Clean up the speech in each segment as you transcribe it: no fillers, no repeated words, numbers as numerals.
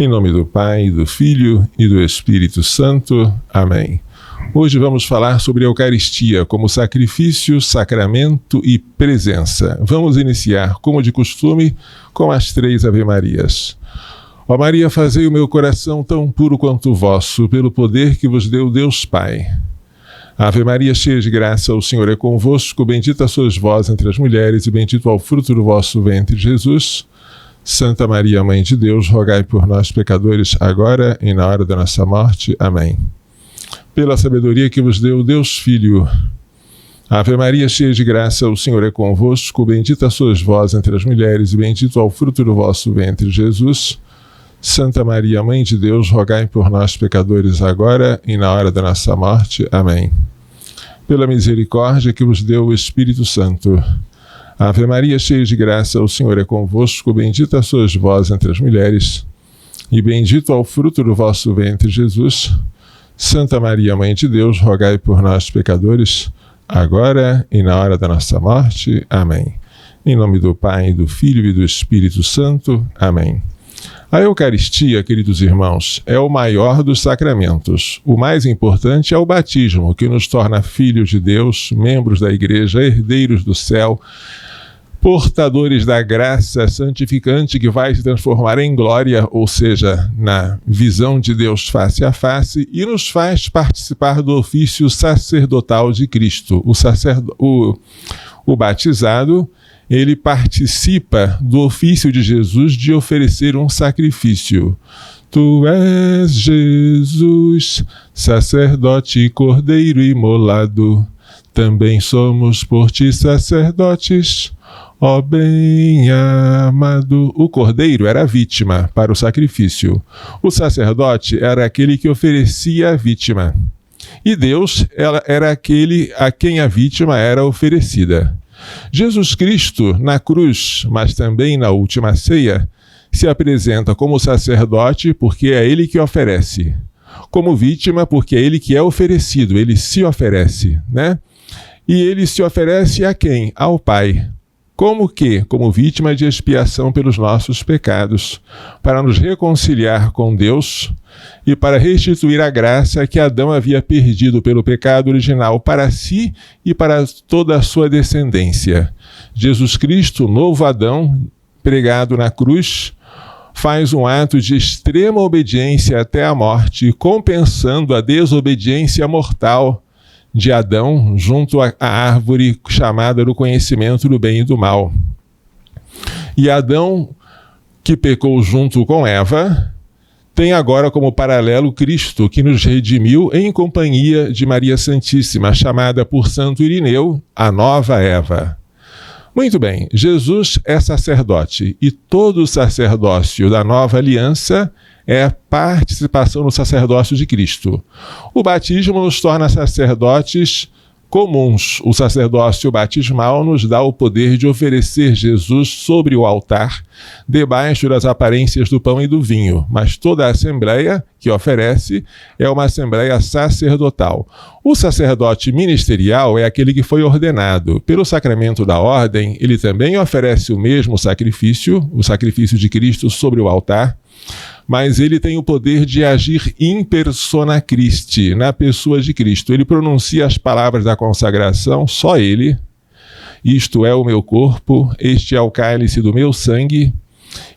Em nome do Pai, do Filho e do Espírito Santo. Amém. Hoje vamos falar sobre a Eucaristia como sacrifício, sacramento e presença. Vamos iniciar, como de costume, com as 3 Ave-Marias. Ó Maria, fazei o meu coração tão puro quanto o vosso, pelo poder que vos deu Deus Pai. Ave Maria, cheia de graça, o Senhor é convosco, bendita sois vós entre as mulheres, e bendito é o fruto do vosso ventre, Jesus. Santa Maria, Mãe de Deus, rogai por nós, pecadores, agora e na hora da nossa morte. Amém. Pela sabedoria que vos deu Deus Filho. Ave Maria, cheia de graça, o Senhor é convosco, bendita sois vós entre as mulheres, e bendito é o fruto do vosso ventre, Jesus. Santa Maria, Mãe de Deus, rogai por nós, pecadores, agora e na hora da nossa morte. Amém. Pela misericórdia que vos deu o Espírito Santo. Ave Maria, cheia de graça, o Senhor é convosco, bendita sois vós entre as mulheres, e bendito é o fruto do vosso ventre, Jesus. Santa Maria, Mãe de Deus, rogai por nós, pecadores, agora e na hora da nossa morte. Amém. Em nome do Pai, do Filho e do Espírito Santo. Amém. A Eucaristia, queridos irmãos, é o maior dos sacramentos. O mais importante é o batismo, que nos torna filhos de Deus, membros da Igreja, herdeiros do céu, portadores da graça santificante que vai se transformar em glória, ou seja, na visão de Deus face a face, e nos faz participar do ofício sacerdotal de Cristo. O batizado, ele participa do ofício de Jesus de oferecer um sacrifício. Tu és Jesus, sacerdote e cordeiro imolado. Também somos por ti sacerdotes, ó bem-amado. O cordeiro era a vítima para o sacrifício. O sacerdote era aquele que oferecia a vítima. E Deus era aquele a quem a vítima era oferecida. Jesus Cristo, na cruz, mas também na última ceia, se apresenta como sacerdote porque é ele que oferece. Como vítima porque é ele que é oferecido, ele se oferece, né? E ele se oferece a quem? Ao Pai. Como que? Como vítima de expiação pelos nossos pecados, para nos reconciliar com Deus e para restituir a graça que Adão havia perdido pelo pecado original para si e para toda a sua descendência. Jesus Cristo, o novo Adão, pregado na cruz, faz um ato de extrema obediência até a morte, compensando a desobediência mortal de Adão junto à árvore chamada do conhecimento do bem e do mal. E Adão, que pecou junto com Eva, tem agora como paralelo Cristo, que nos redimiu em companhia de Maria Santíssima, chamada por Santo Irineu, a nova Eva. Muito bem, Jesus é sacerdote, e todo o sacerdócio da nova aliança é participação no sacerdócio de Cristo. O batismo nos torna sacerdotes comuns. O sacerdócio batismal nos dá o poder de oferecer Jesus sobre o altar, debaixo das aparências do pão e do vinho. Mas toda a assembleia que oferece é uma assembleia sacerdotal. O sacerdote ministerial é aquele que foi ordenado. Pelo sacramento da ordem, ele também oferece o mesmo sacrifício, o sacrifício de Cristo sobre o altar, mas ele tem o poder de agir in persona Christi, na pessoa de Cristo. Ele pronuncia as palavras da consagração, só ele. Isto é o meu corpo, este é o cálice do meu sangue.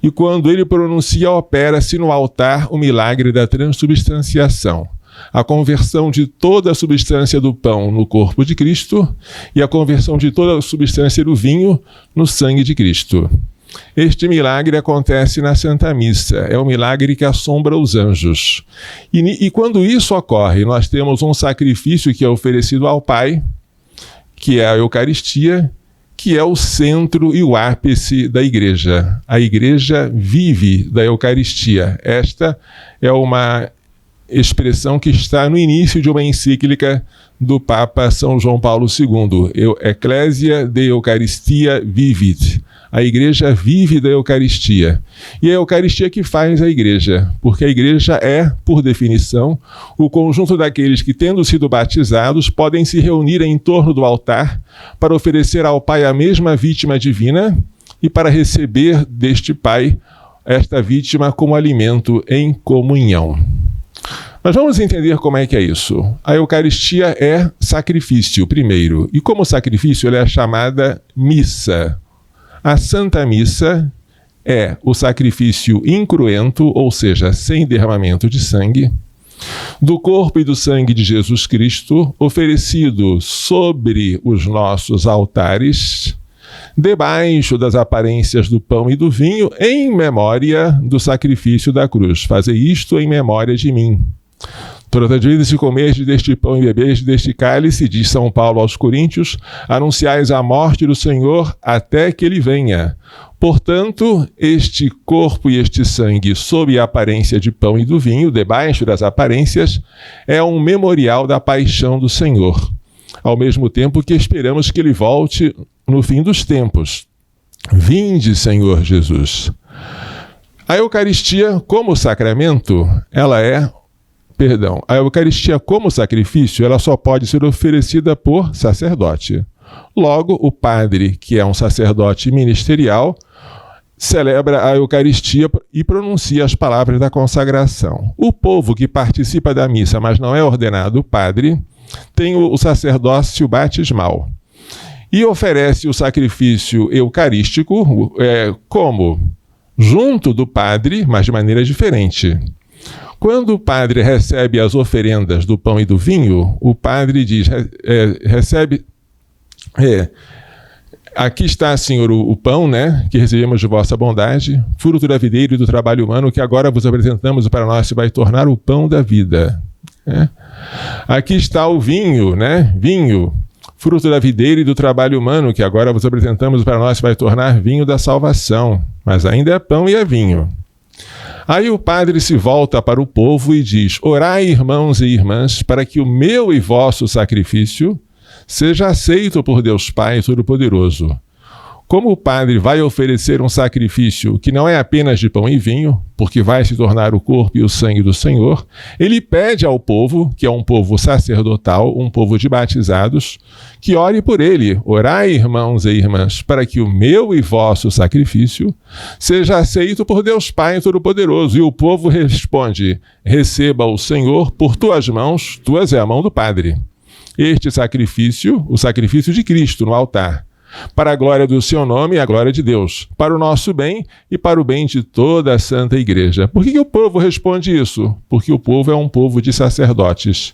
E quando ele pronuncia, opera-se no altar o milagre da transubstanciação. A conversão de toda a substância do pão no corpo de Cristo e a conversão de toda a substância do vinho no sangue de Cristo. Este milagre acontece na Santa Missa, é um milagre que assombra os anjos. E quando isso ocorre, nós temos um sacrifício que é oferecido ao Pai, que é a Eucaristia, que é o centro e o ápice da Igreja. A Igreja vive da Eucaristia. Esta é uma expressão que está no início de uma encíclica do Papa São João Paulo II, Ecclesia de Eucaristia Vivit. A Igreja vive da Eucaristia. E é a Eucaristia que faz a Igreja, porque a Igreja é, por definição, o conjunto daqueles que, tendo sido batizados, podem se reunir em torno do altar para oferecer ao Pai a mesma vítima divina e para receber deste Pai esta vítima como alimento em comunhão. Mas vamos entender como é que é isso. A Eucaristia é sacrifício, primeiro. E como sacrifício, ela é chamada missa. A Santa Missa é o sacrifício incruento, ou seja, sem derramamento de sangue, do corpo e do sangue de Jesus Cristo, oferecido sobre os nossos altares, debaixo das aparências do pão e do vinho, em memória do sacrifício da cruz. Fazei isto em memória de mim. Todas as vezes que comerdes deste pão e bebeis deste cálice, diz São Paulo aos Coríntios, anunciais a morte do Senhor até que ele venha. Portanto, este corpo e este sangue, sob a aparência de pão e do vinho, debaixo das aparências, é um memorial da paixão do Senhor, ao mesmo tempo que esperamos que ele volte no fim dos tempos. Vinde, Senhor Jesus. A Eucaristia, como sacramento, a Eucaristia como sacrifício, ela só pode ser oferecida por sacerdote. Logo, o padre, que é um sacerdote ministerial, celebra a Eucaristia e pronuncia as palavras da consagração. O povo que participa da missa, mas não é ordenado padre, tem o sacerdócio batismal e oferece o sacrifício eucarístico como junto do padre, mas de maneira diferente. Quando o padre recebe as oferendas do pão e do vinho, o padre diz, aqui está, Senhor, o pão, né, que recebemos de vossa bondade, fruto da videira e do trabalho humano, que agora vos apresentamos para nós e vai tornar o pão da vida. Aqui está o vinho, né, vinho, fruto da videira e do trabalho humano, que agora vos apresentamos para nós e vai tornar vinho da salvação. Mas ainda é pão e é vinho. Aí o padre se volta para o povo e diz, orai, irmãos e irmãs, para que o meu e vosso sacrifício seja aceito por Deus Pai Todo-Poderoso. Como o padre vai oferecer um sacrifício que não é apenas de pão e vinho, porque vai se tornar o corpo e o sangue do Senhor, ele pede ao povo, que é um povo sacerdotal, um povo de batizados, que ore por ele. Orai, irmãos e irmãs, para que o meu e vosso sacrifício seja aceito por Deus Pai Todo-Poderoso. E o povo responde, receba o Senhor por tuas mãos, tuas é a mão do Padre. Este sacrifício, o sacrifício de Cristo no altar, para a glória do seu nome e a glória de Deus, para o nosso bem e para o bem de toda a Santa Igreja. Por que o povo responde isso? Porque o povo é um povo de sacerdotes,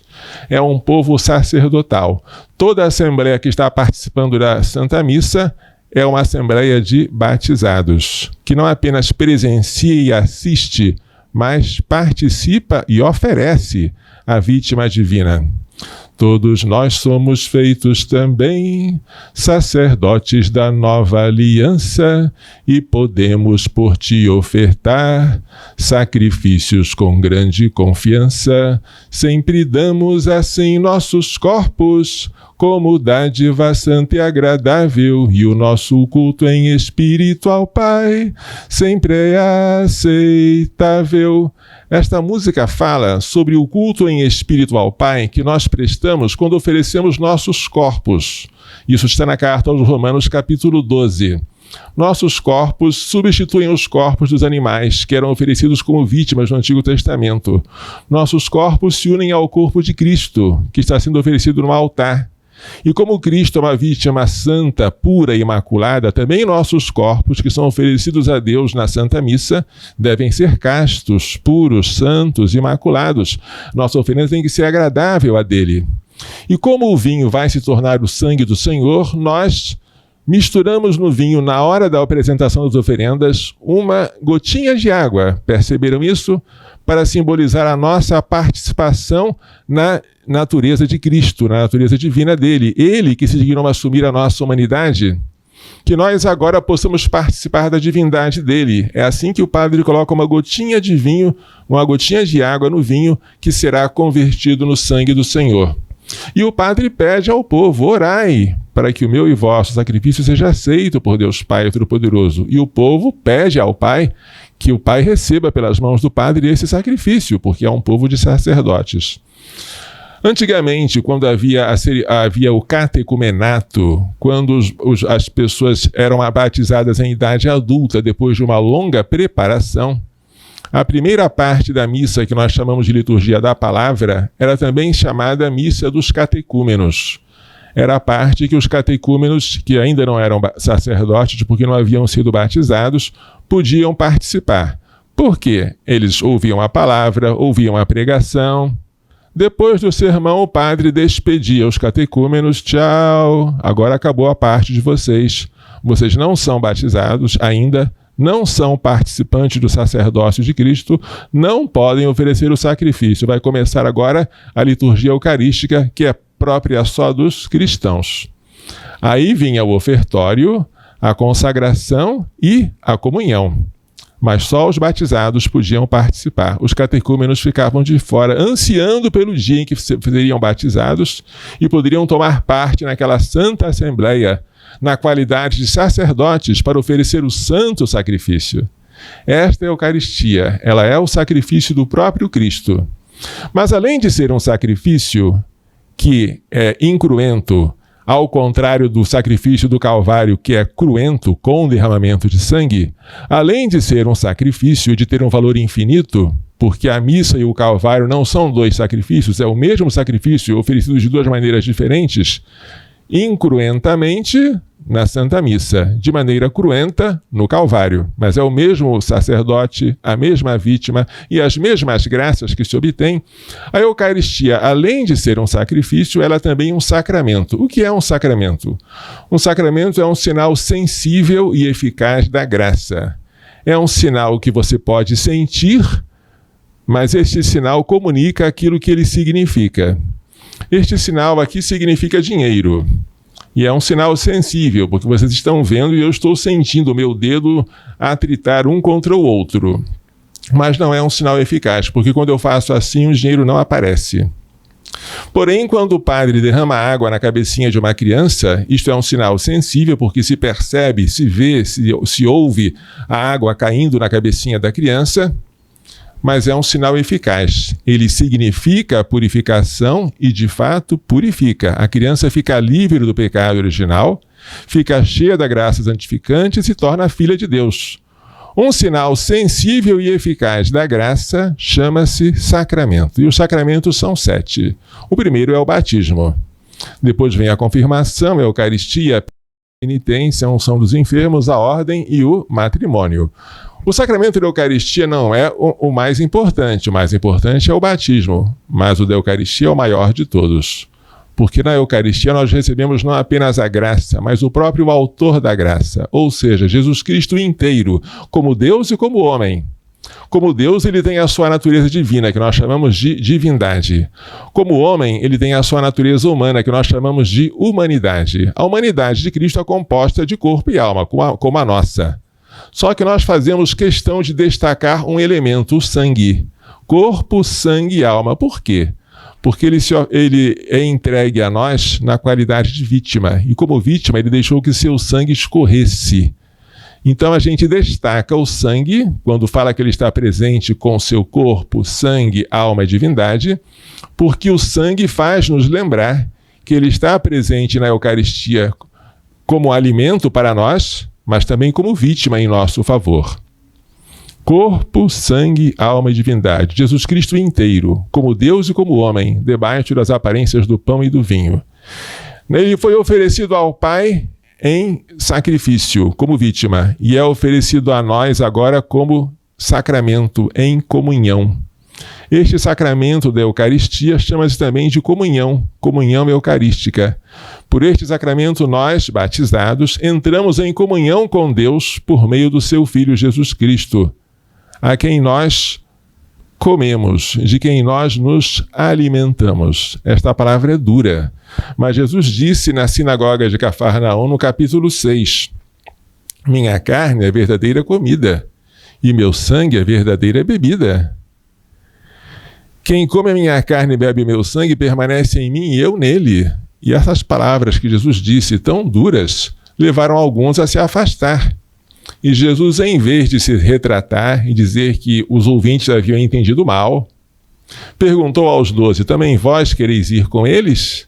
é um povo sacerdotal. Toda a assembleia que está participando da Santa Missa é uma assembleia de batizados, que não apenas presencia e assiste, mas participa e oferece a vítima divina. Todos nós somos feitos também sacerdotes da nova aliança e podemos por ti ofertar sacrifícios com grande confiança. Sempre damos assim nossos corpos como dádiva santa e agradável, e o nosso culto em espírito ao Pai sempre é aceitável. Esta música fala sobre o culto em espírito ao Pai que nós prestamos quando oferecemos nossos corpos. Isso está na carta aos Romanos, capítulo 12. Nossos corpos substituem os corpos dos animais que eram oferecidos como vítimas no Antigo Testamento. Nossos corpos se unem ao corpo de Cristo, que está sendo oferecido no altar. E como Cristo é uma vítima santa, pura e imaculada, também nossos corpos, que são oferecidos a Deus na Santa Missa, devem ser castos, puros, santos, imaculados. Nossa oferenda tem que ser agradável a dele. E como o vinho vai se tornar o sangue do Senhor, nós misturamos no vinho, na hora da apresentação das oferendas, uma gotinha de água. Perceberam isso? Para simbolizar a nossa participação na natureza de Cristo, na natureza divina dele. Ele que se dignou a assumir a nossa humanidade, que nós agora possamos participar da divindade dele. É assim que o padre coloca uma gotinha de vinho, uma gotinha de água no vinho, que será convertido no sangue do Senhor. E o padre pede ao povo, orai, para que o meu e vosso sacrifício seja aceito por Deus Pai Todo-Poderoso. E o povo pede ao Pai que o Pai receba pelas mãos do padre esse sacrifício, porque é um povo de sacerdotes. Antigamente, quando havia o catecumenato, quando as pessoas eram batizadas em idade adulta, depois de uma longa preparação, a primeira parte da missa, que nós chamamos de liturgia da palavra, era também chamada missa dos catecúmenos. Era a parte que os catecúmenos, que ainda não eram sacerdotes, porque não haviam sido batizados, podiam participar. Por quê? Eles ouviam a palavra, ouviam a pregação. Depois do sermão, o padre despedia os catecúmenos. Tchau, agora acabou a parte de vocês. Vocês não são batizados ainda, não são participantes do sacerdócio de Cristo, não podem oferecer o sacrifício. Vai começar agora a liturgia eucarística, que é própria só dos cristãos. Aí vinha o ofertório, a consagração e a comunhão. Mas só os batizados podiam participar. Os catecúmenos ficavam de fora, ansiando pelo dia em que seriam batizados e poderiam tomar parte naquela santa assembleia, na qualidade de sacerdotes, para oferecer o santo sacrifício. Esta é a Eucaristia, ela é o sacrifício do próprio Cristo. Mas além de ser um sacrifício que é incruento, ao contrário do sacrifício do Calvário, que é cruento, com derramamento de sangue, além de ser um sacrifício e de ter um valor infinito, porque a missa e o Calvário não são dois sacrifícios, é o mesmo sacrifício oferecido de duas maneiras diferentes, incruentamente na Santa Missa, de maneira cruenta no Calvário. Mas é o mesmo sacerdote, a mesma vítima e as mesmas graças que se obtém. A Eucaristia, além de ser um sacrifício, ela é também um sacramento. O que é um sacramento? Um sacramento é um sinal sensível e eficaz da graça. É um sinal que você pode sentir, mas este sinal comunica aquilo que ele significa. Este sinal aqui significa dinheiro. E é um sinal sensível, porque vocês estão vendo e eu estou sentindo o meu dedo atritar um contra o outro. Mas não é um sinal eficaz, porque quando eu faço assim, o dinheiro não aparece. Porém, quando o padre derrama água na cabecinha de uma criança, isto é um sinal sensível, porque se percebe, se vê, se ouve a água caindo na cabecinha da criança, mas é um sinal eficaz. Ele significa a purificação e, de fato, purifica. A criança fica livre do pecado original, fica cheia da graça santificante e se torna filha de Deus. Um sinal sensível e eficaz da graça chama-se sacramento. E os sacramentos são 7. O primeiro é o batismo. Depois vem a confirmação, a Eucaristia, a penitência, a unção dos enfermos, a ordem e o matrimônio. O sacramento da Eucaristia não é o mais importante. O mais importante é o batismo, mas o da Eucaristia é o maior de todos. Porque na Eucaristia nós recebemos não apenas a graça, mas o próprio autor da graça, ou seja, Jesus Cristo inteiro, como Deus e como homem. Como Deus, ele tem a sua natureza divina, que nós chamamos de divindade. Como homem, ele tem a sua natureza humana, que nós chamamos de humanidade. A humanidade de Cristo é composta de corpo e alma, como a nossa. Só que nós fazemos questão de destacar um elemento, o sangue. Corpo, sangue e alma. Por quê? Porque ele é entregue a nós na qualidade de vítima. E como vítima, ele deixou que seu sangue escorresse. Então a gente destaca o sangue, quando fala que ele está presente com seu corpo, sangue, alma e divindade, porque o sangue faz nos lembrar que ele está presente na Eucaristia como alimento para nós, mas também como vítima em nosso favor. Corpo, sangue, alma e divindade. Jesus Cristo inteiro, como Deus e como homem, debaixo das aparências do pão e do vinho. Ele foi oferecido ao Pai em sacrifício, como vítima, e é oferecido a nós agora como sacramento, em comunhão. Este sacramento da Eucaristia chama-se também de comunhão, comunhão eucarística. Por este sacramento nós, batizados, entramos em comunhão com Deus por meio do seu Filho Jesus Cristo, a quem nós comemos, de quem nós nos alimentamos. Esta palavra é dura, mas Jesus disse na sinagoga de Cafarnaum, no capítulo 6, minha carne é verdadeira comida, e meu sangue é verdadeira bebida. Quem come a minha carne e bebe meu sangue permanece em mim e eu nele. E essas palavras que Jesus disse, tão duras, levaram alguns a se afastar. E Jesus, em vez de se retratar e dizer que os ouvintes haviam entendido mal, Perguntou aos 12, também vós quereis ir com eles?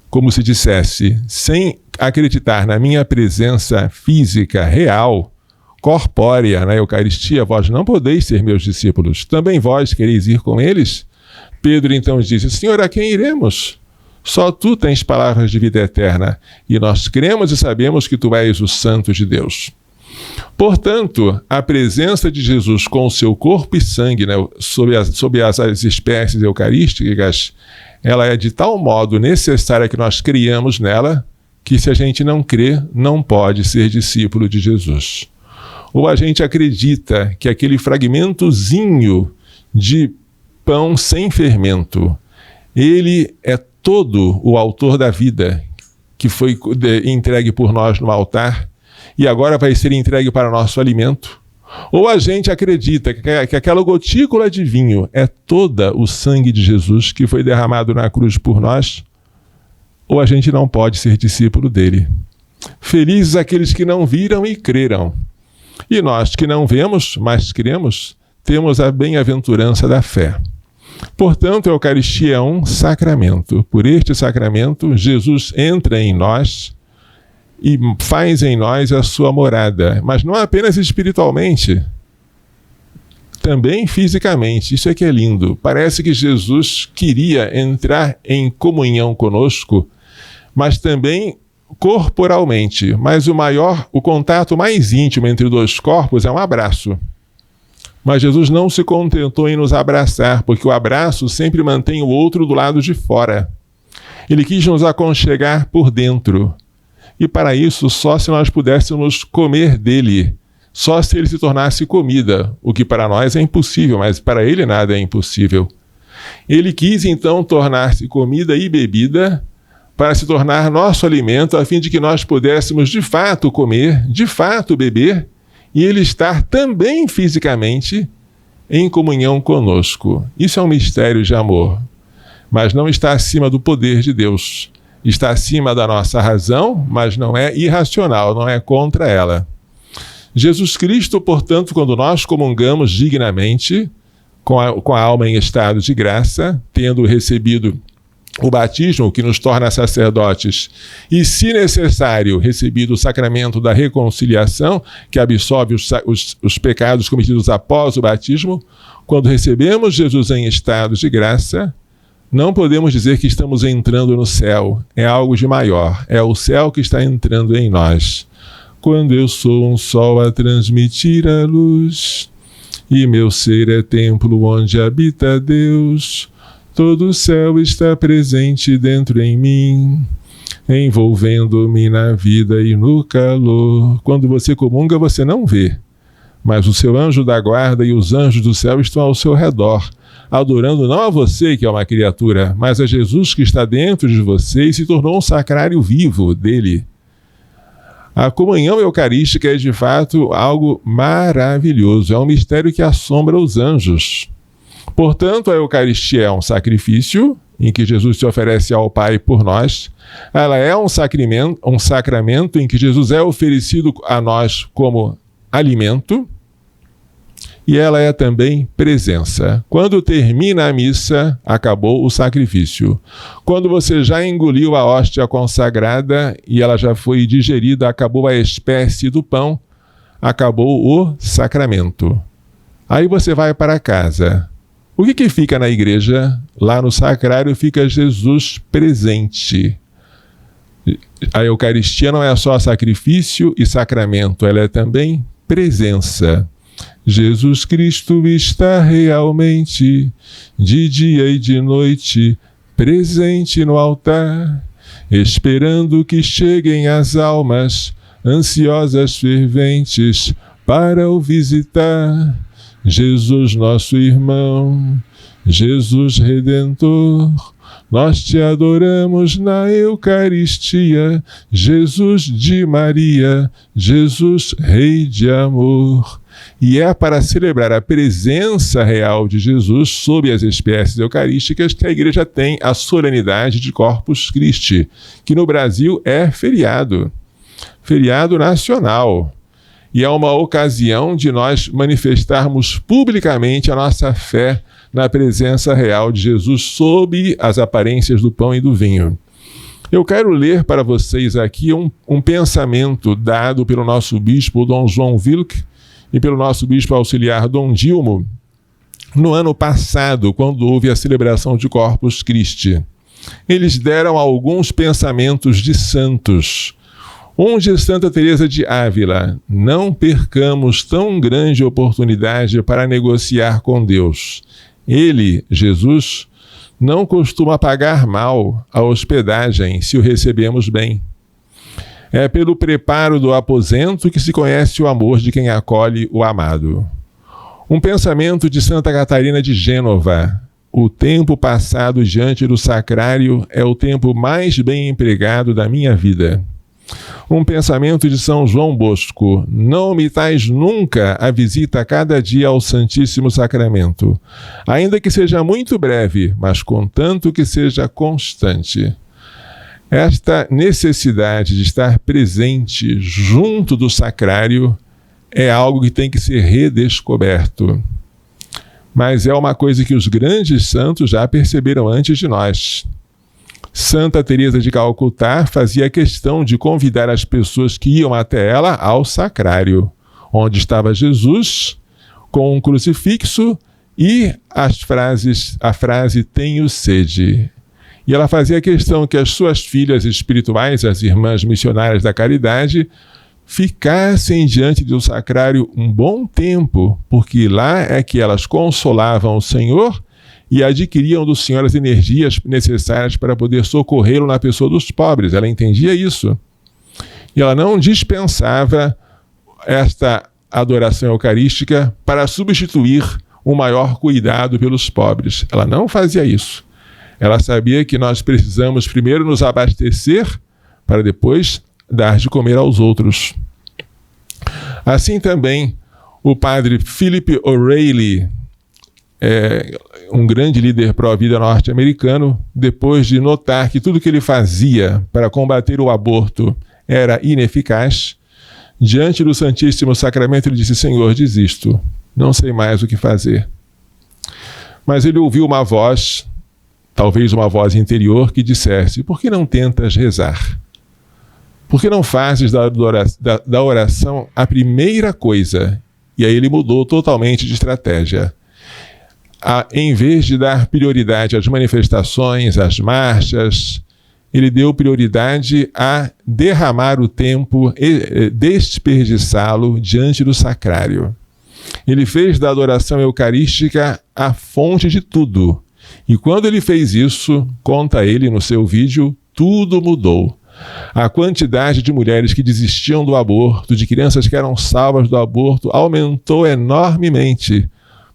Como se dissesse, sem acreditar na minha presença física, real, corpórea na Eucaristia, vós não podeis ser meus discípulos. Também vós quereis ir com eles? Pedro então disse, Senhor, a quem iremos? Só tu tens palavras de vida eterna, e nós cremos e sabemos que tu és o Santo de Deus. Portanto, a presença de Jesus com o seu corpo e sangue, né, sob as espécies eucarísticas, ela é de tal modo necessária que nós criamos nela, que se a gente não crê, não pode ser discípulo de Jesus. Ou a gente acredita que aquele fragmentozinho de pão sem fermento, ele é todo o autor da vida, que foi entregue por nós no altar, e agora vai ser entregue para nosso alimento. Ou a gente acredita que aquela gotícula de vinho é toda o sangue de Jesus que foi derramado na cruz por nós, ou a gente não pode ser discípulo dele. Felizes aqueles que não viram e creram. E nós que não vemos, mas cremos, temos a bem-aventurança da fé. Portanto, a Eucaristia é um sacramento. Por este sacramento, Jesus entra em nós e faz em nós a sua morada, mas não apenas espiritualmente, também fisicamente. Isso é que é lindo. Parece que Jesus queria entrar em comunhão conosco, mas também corporalmente. Mas o contato mais íntimo entre dois corpos é um abraço. Mas Jesus não se contentou em nos abraçar, porque o abraço sempre mantém o outro do lado de fora. Ele quis nos aconchegar por dentro. E para isso, só se nós pudéssemos comer dele, só se ele se tornasse comida, o que para nós é impossível, mas para ele nada é impossível. Ele quis então tornar-se comida e bebida para se tornar nosso alimento, a fim de que nós pudéssemos de fato comer, de fato beber, e ele estar também fisicamente em comunhão conosco. Isso é um mistério de amor, mas não está acima do poder de Deus. Está acima da nossa razão, mas não é irracional, não é contra ela. Jesus Cristo, portanto, quando nós comungamos dignamente, com a alma em estado de graça, tendo recebido o batismo, que nos torna sacerdotes, e, se necessário, recebido o sacramento da reconciliação, que absolve os pecados cometidos após o batismo, quando recebemos Jesus em estado de graça, não podemos dizer que estamos entrando no céu. É algo de maior. É o céu que está entrando em nós. Quando eu sou um sol a transmitir a luz, e meu ser é templo onde habita Deus, todo o céu está presente dentro em mim, envolvendo-me na vida e no calor. Quando você comunga, você não vê, mas o seu anjo da guarda e os anjos do céu estão ao seu redor, adorando não a você, que é uma criatura, mas a Jesus que está dentro de você e se tornou um sacrário vivo dele. A comunhão eucarística é, de fato, algo maravilhoso. É um mistério que assombra os anjos. Portanto, a Eucaristia é um sacrifício em que Jesus se oferece ao Pai por nós. Ela é um sacramento em que Jesus é oferecido a nós como alimento. E ela é também presença. Quando termina a missa, acabou o sacrifício. Quando você já engoliu a hóstia consagrada e ela já foi digerida, acabou a espécie do pão, acabou o sacramento. Aí você vai para casa. O que fica na igreja? Lá no sacrário fica Jesus presente. A Eucaristia não é só sacrifício e sacramento, ela é também presença. Jesus Cristo está realmente, de dia e de noite, presente no altar, esperando que cheguem as almas, ansiosas, ferventes, para o visitar. Jesus, nosso irmão, Jesus Redentor, nós te adoramos na Eucaristia, Jesus de Maria, Jesus Rei de amor. E é para celebrar a presença real de Jesus sob as espécies eucarísticas que a igreja tem a solenidade de Corpus Christi, que no Brasil é feriado nacional. E é uma ocasião de nós manifestarmos publicamente a nossa fé na presença real de Jesus sob as aparências do pão e do vinho. Eu quero ler para vocês aqui um pensamento dado pelo nosso bispo Dom João Wilk e pelo nosso bispo auxiliar Dom Dilmo no ano passado, quando houve a celebração de Corpus Christi. Eles deram alguns pensamentos de santos. Um de Santa Teresa de Ávila: não percamos tão grande oportunidade para negociar com Deus. Ele, Jesus, não costuma pagar mal a hospedagem se o recebemos bem. É pelo preparo do aposento que se conhece o amor de quem acolhe o amado. Um pensamento de Santa Catarina de Gênova: o tempo passado diante do sacrário é o tempo mais bem empregado da minha vida. Um pensamento de São João Bosco: não omitais nunca a visita a cada dia ao Santíssimo Sacramento, ainda que seja muito breve, mas contanto que seja constante. Esta necessidade de estar presente junto do sacrário é algo que tem que ser redescoberto. Mas é uma coisa que os grandes santos já perceberam antes de nós. Santa Teresa de Calcutá fazia questão de convidar as pessoas que iam até ela ao sacrário, onde estava Jesus com um crucifixo e a frase "tenho sede". E ela fazia questão que as suas filhas espirituais, as irmãs missionárias da caridade, ficassem diante do sacrário um bom tempo, porque lá é que elas consolavam o Senhor e adquiriam do Senhor as energias necessárias para poder socorrê-lo na pessoa dos pobres. Ela entendia isso. E ela não dispensava esta adoração eucarística para substituir um maior cuidado pelos pobres. Ela não fazia isso. Ela sabia que nós precisamos primeiro nos abastecer para depois dar de comer aos outros. Assim também, o padre Philip O'Reilly, um grande líder pró-vida norte-americano, depois de notar que tudo que ele fazia para combater o aborto era ineficaz, diante do Santíssimo Sacramento ele disse: Senhor, desisto, não sei mais o que fazer. Mas ele ouviu uma voz, talvez uma voz interior, que dissesse: por que não tentas rezar? Por que não fazes da oração a primeira coisa? E aí ele mudou totalmente de estratégia. Em vez de dar prioridade às manifestações, às marchas, ele deu prioridade a derramar o tempo, desperdiçá-lo diante do sacrário. Ele fez da adoração eucarística a fonte de tudo. E quando ele fez isso, conta ele no seu vídeo, tudo mudou. A quantidade de mulheres que desistiam do aborto, de crianças que eram salvas do aborto, aumentou enormemente,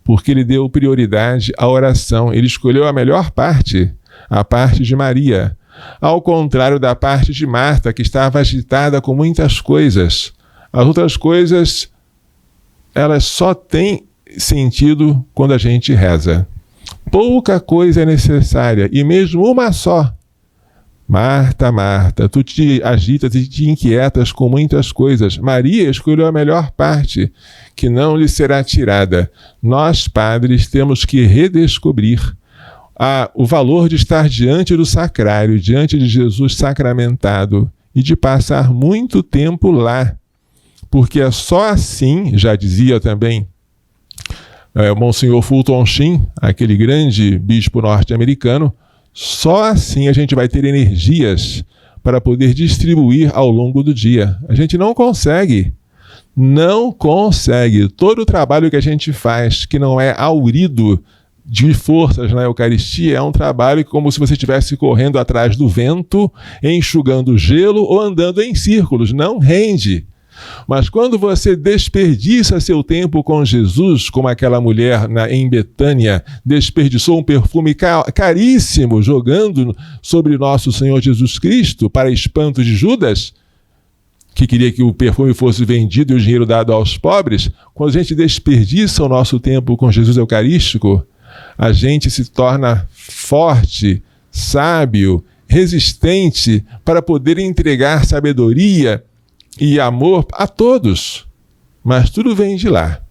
porque ele deu prioridade à oração. Ele escolheu a melhor parte, a parte de Maria, ao contrário da parte de Marta, que estava agitada com muitas coisas. As outras coisas, elas só têm sentido quando a gente reza. Pouca coisa é necessária, e mesmo uma só. Marta, Marta, tu te agitas e te inquietas com muitas coisas. Maria escolheu a melhor parte, que não lhe será tirada. Nós, padres, temos que redescobrir o valor de estar diante do sacrário, diante de Jesus sacramentado, e de passar muito tempo lá. Porque é só assim, já dizia também Monsenhor Fulton Sheen, aquele grande bispo norte-americano, só assim a gente vai ter energias para poder distribuir ao longo do dia. A gente não consegue. Todo o trabalho que a gente faz, que não é aurido de forças na Eucaristia, é um trabalho como se você estivesse correndo atrás do vento, enxugando gelo ou andando em círculos. Não rende. Mas quando você desperdiça seu tempo com Jesus, como aquela mulher em Betânia desperdiçou um perfume caríssimo jogando sobre nosso Senhor Jesus Cristo para espanto de Judas, que queria que o perfume fosse vendido e o dinheiro dado aos pobres, quando a gente desperdiça o nosso tempo com Jesus Eucarístico, a gente se torna forte, sábio, resistente para poder entregar sabedoria e amor a todos, mas tudo vem de lá.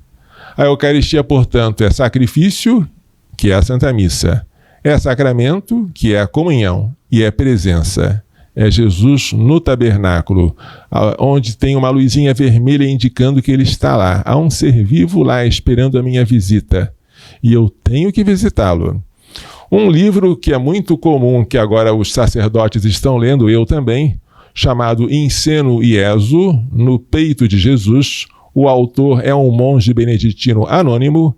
A Eucaristia, portanto, é sacrifício que é a Santa Missa. É sacramento, que é a comunhão, e é presença. É Jesus no tabernáculo, onde tem uma luzinha vermelha indicando que ele está lá. Há um ser vivo lá esperando a minha visita. E eu tenho que visitá-lo. Um livro que é muito comum, que agora os sacerdotes estão lendo, eu também, chamado In Seno Iesu, No Peito de Jesus. O autor é um monge beneditino anônimo.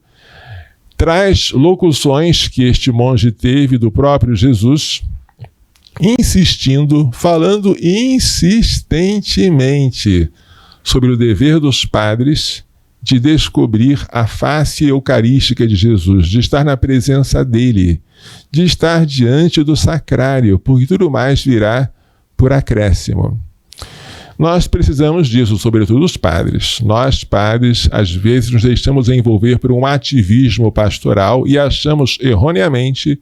Traz locuções que este monge teve do próprio Jesus, insistindo, falando insistentemente sobre o dever dos padres de descobrir a face eucarística de Jesus, de estar na presença dele, de estar diante do sacrário, porque tudo mais virá por acréscimo. Nós precisamos disso, sobretudo os padres. Nós, padres, às vezes nos deixamos envolver por um ativismo pastoral e achamos erroneamente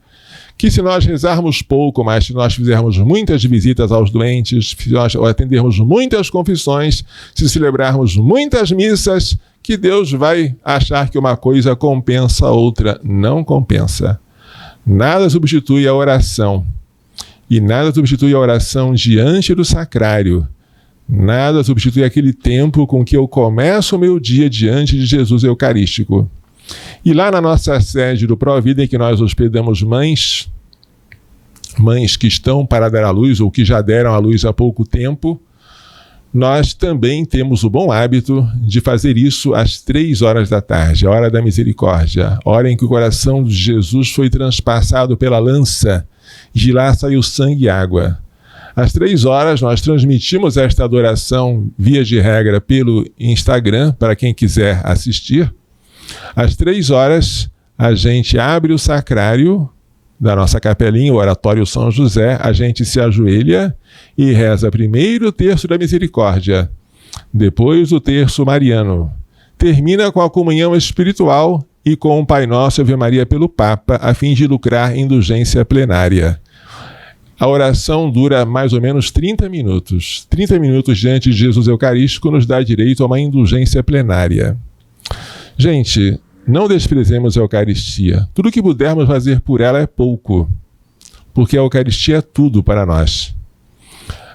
que se nós rezarmos pouco, mas se nós fizermos muitas visitas aos doentes, se nós atendermos muitas confissões, se celebrarmos muitas missas, que Deus vai achar que uma coisa compensa a outra. Não compensa. Nada substitui a oração. E nada substitui a oração diante do sacrário. Nada substitui aquele tempo com que eu começo o meu dia diante de Jesus Eucarístico. E lá na nossa sede do Provida, em que nós hospedamos mães que estão para dar à luz ou que já deram à luz há pouco tempo, nós também temos o bom hábito de fazer isso às 3 horas da tarde, a hora da misericórdia, a hora em que o coração de Jesus foi transpassado pela lança, e de lá saiu sangue e água. Às 3 horas, nós transmitimos esta adoração, via de regra, pelo Instagram, para quem quiser assistir. Às 3 horas, a gente abre o sacrário da nossa capelinha, o Oratório São José, a gente se ajoelha e reza primeiro o terço da misericórdia, depois o terço mariano. Termina com a comunhão espiritual e com o Pai Nosso e Ave Maria pelo Papa, a fim de lucrar indulgência plenária. A oração dura mais ou menos 30 minutos. 30 minutos diante de Jesus Eucarístico nos dá direito a uma indulgência plenária. Gente, não desprezemos a Eucaristia. Tudo que pudermos fazer por ela é pouco, porque a Eucaristia é tudo para nós.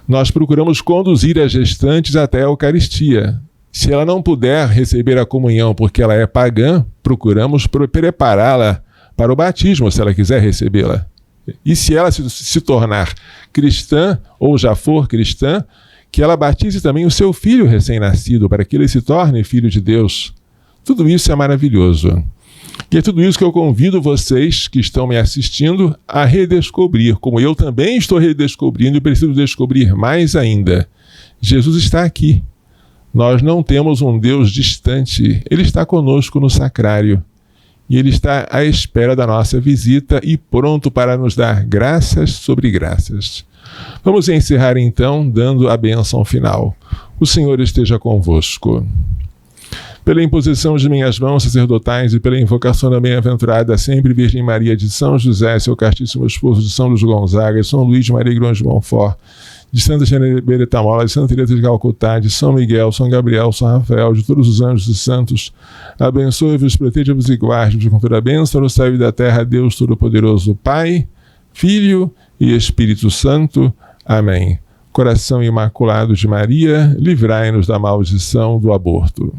Nós procuramos conduzir as gestantes até a Eucaristia. Se ela não puder receber a comunhão porque ela é pagã, procuramos prepará-la para o batismo, se ela quiser recebê-la. E se ela se tornar cristã, ou já for cristã, que ela batize também o seu filho recém-nascido, para que ele se torne filho de Deus. Tudo isso é maravilhoso. E é tudo isso que eu convido vocês que estão me assistindo a redescobrir, como eu também estou redescobrindo e preciso descobrir mais ainda. Jesus está aqui. Nós não temos um Deus distante. Ele está conosco no sacrário. E Ele está à espera da nossa visita e pronto para nos dar graças sobre graças. Vamos encerrar então dando a bênção final. O Senhor esteja convosco. Pela imposição de minhas mãos sacerdotais e pela invocação da bem-aventurada sempre Virgem Maria de São José, seu castíssimo esposo, de São Luís Gonzaga, de São Luís de Maria Grande de Montfort, de Santa Genevieve Mola, de Santa Teresa de Calcutá, de São Miguel, São Gabriel, São Rafael, de todos os anjos e santos, abençoe-vos, proteja-vos e guarde-vos com toda a bênção no céu e da terra, Deus Todo-Poderoso, Pai, Filho e Espírito Santo. Amém. Coração Imaculado de Maria, livrai-nos da maldição do aborto.